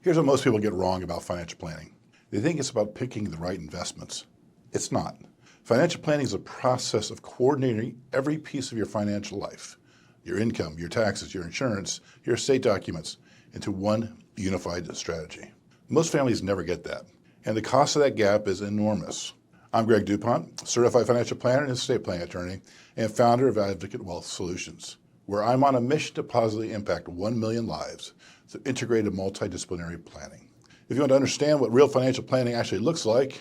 Here's what most people get wrong about financial planning. They think it's about picking the right investments. It's not. Financial planning is a process of coordinating every piece of your financial life, your income, your taxes, your insurance, your estate documents, into one unified strategy. Most families never get that, and the cost of that gap is enormous. I'm Greg DuPont, certified financial planner and estate planning attorney, and founder of Advocate Wealth Solutions, where I'm on a mission to positively impact 1 million lives through integrated multidisciplinary planning. If you want to understand what real financial planning actually looks like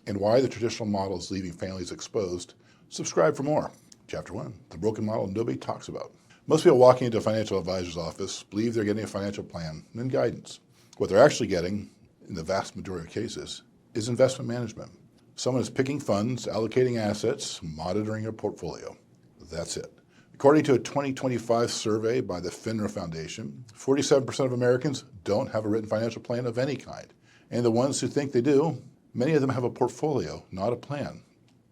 and why the traditional model is leaving families exposed, subscribe for more. Chapter 1, the broken model nobody talks about. Most people walking into a financial advisor's office believe they're getting a financial plan and guidance. What they're actually getting, in the vast majority of cases, is investment management. Someone is picking funds, allocating assets, monitoring their portfolio. That's it. According to a 2025 survey by the FINRA Foundation, 47% of Americans don't have a written financial plan of any kind. And the ones who think they do, many of them have a portfolio, not a plan.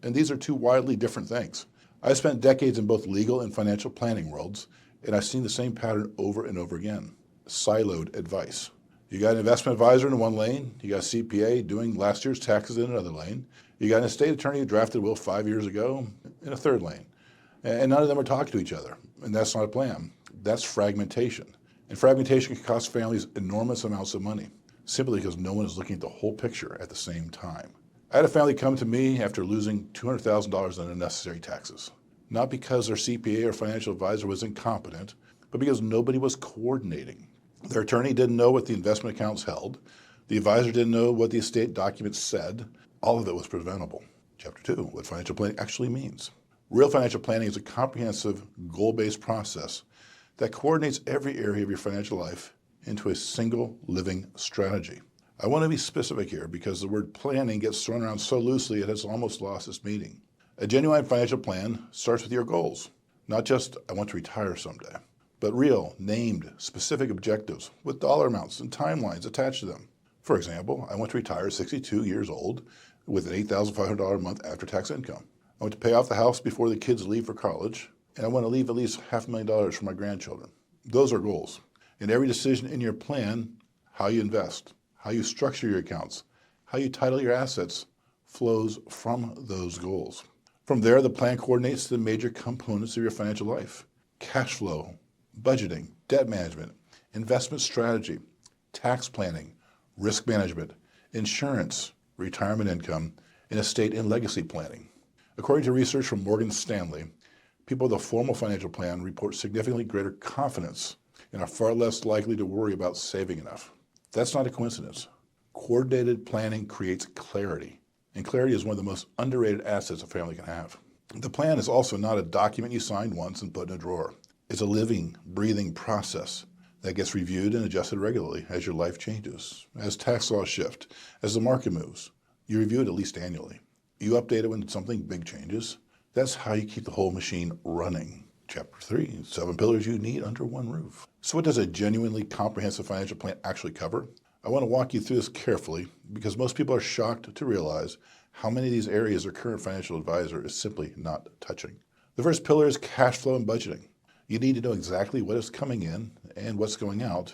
And these are two wildly different things. I've spent decades in both legal and financial planning worlds, and I've seen the same pattern over and over again. Siloed advice. You got an investment advisor in one lane, you got a CPA doing last year's taxes in another lane, you got an estate attorney who drafted a will 5 years ago in a third lane. And none of them are talking to each other, and that's not a plan. That's fragmentation. And fragmentation can cost families enormous amounts of money, simply because no one is looking at the whole picture at the same time. I had a family come to me after losing $200,000 in unnecessary taxes. Not because their CPA or financial advisor was incompetent, but because nobody was coordinating. Their attorney didn't know what the investment accounts held. The advisor didn't know what the estate documents said. All of it was preventable. Chapter 2, what financial planning actually means. Real financial planning is a comprehensive, goal-based process that coordinates every area of your financial life into a single living strategy. I want to be specific here because the word planning gets thrown around so loosely it has almost lost its meaning. A genuine financial plan starts with your goals, not just I want to retire someday, but real, named, specific objectives with dollar amounts and timelines attached to them. For example, I want to retire 62 years old with an $8,500 a month after-tax income. I want to pay off the house before the kids leave for college, and I want to leave at least $500,000 for my grandchildren. Those are goals. And every decision in your plan, how you invest, how you structure your accounts, how you title your assets, flows from those goals. From there, the plan coordinates the major components of your financial life: cash flow, budgeting, debt management, investment strategy, tax planning, risk management, insurance, retirement income, and estate and legacy planning. According to research from Morgan Stanley, people with a formal financial plan report significantly greater confidence and are far less likely to worry about saving enough. That's not a coincidence. Coordinated planning creates clarity, and clarity is one of the most underrated assets a family can have. The plan is also not a document you sign once and put in a drawer. It's a living, breathing process that gets reviewed and adjusted regularly as your life changes, as tax laws shift, as the market moves. You review it at least annually. You update it when something big changes. That's how you keep the whole machine running. Chapter 3, 7 pillars you need under one roof. So what does a genuinely comprehensive financial plan actually cover? I want to walk you through this carefully because most people are shocked to realize how many of these areas their current financial advisor is simply not touching. The first pillar is cash flow and budgeting. You need to know exactly what is coming in and what's going out,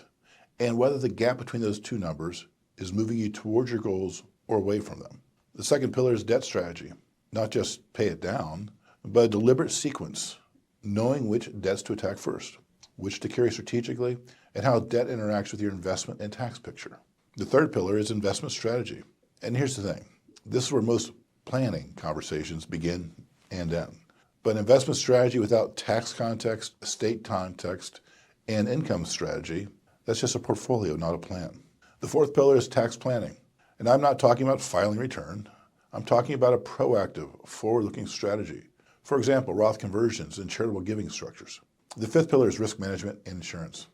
and whether the gap between those two numbers is moving you towards your goals or away from them. The second pillar is debt strategy. Not just pay it down, but a deliberate sequence, knowing which debts to attack first, which to carry strategically, and how debt interacts with your investment and tax picture. The third pillar is investment strategy. And here's the thing. This is where most planning conversations begin and end. But investment strategy without tax context, estate context, and income strategy, that's just a portfolio, not a plan. The fourth pillar is tax planning. And I'm not talking about filing return. I'm talking about a proactive, forward-looking strategy. For example, Roth conversions and charitable giving structures. The fifth pillar is risk management and insurance.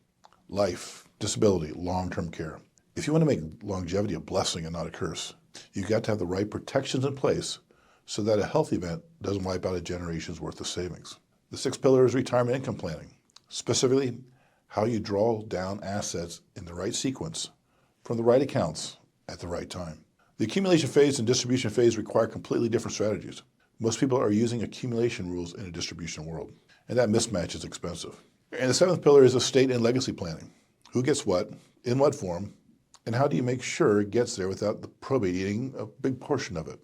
Life, disability, long-term care. If you want to make longevity a blessing and not a curse, you've got to have the right protections in place so that a health event doesn't wipe out a generation's worth of savings. The sixth pillar is retirement income planning. Specifically, how you draw down assets in the right sequence from the right accounts at the right time. The accumulation phase and distribution phase require completely different strategies. Most people are using accumulation rules in a distribution world, and that mismatch is expensive. And the seventh pillar is estate and legacy planning. Who gets what, in what form, And how do you make sure it gets there without the probate eating a big portion of it?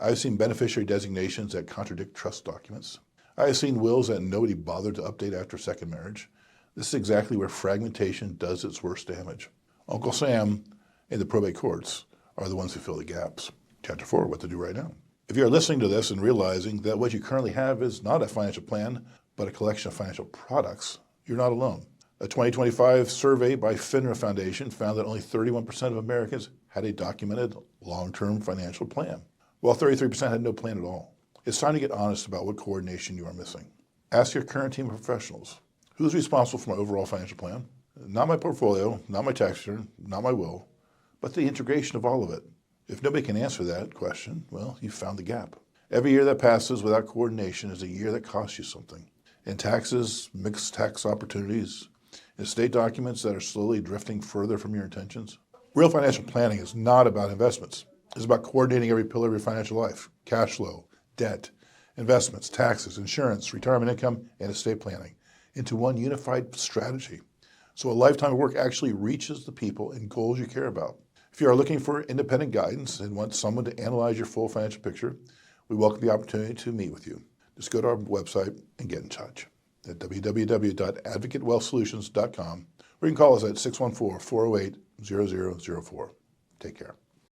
I've seen beneficiary designations that contradict trust documents. I've seen wills that nobody bothered to update after second marriage. This is exactly where fragmentation does its worst damage. Uncle Sam and the probate courts are the ones who fill the gaps. Chapter 4, what to do right now. If you are listening to this and realizing that what you currently have is not a financial plan, but a collection of financial products, you're not alone. A 2025 survey by FINRA Foundation found that only 31% of Americans had a documented long-term financial plan, while 33% had no plan at all. It's time to get honest about what coordination you are missing. Ask your current team of professionals, who's responsible for my overall financial plan? Not my portfolio, not my tax return, not my will, but the integration of all of it. If nobody can answer that question, well, you've found the gap. Every year that passes without coordination is a year that costs you something. In taxes, mixed tax opportunities, estate documents that are slowly drifting further from your intentions. Real financial planning is not about investments. It's about coordinating every pillar of your financial life: cash flow, debt, investments, taxes, insurance, retirement income, and estate planning into one unified strategy. So a lifetime of work actually reaches the people and goals you care about. If you are looking for independent guidance and want someone to analyze your full financial picture, we welcome the opportunity to meet with you. Just go to our website and get in touch at www.advocatewealthsolutions.com, or you can call us at 614-408-0004. Take care.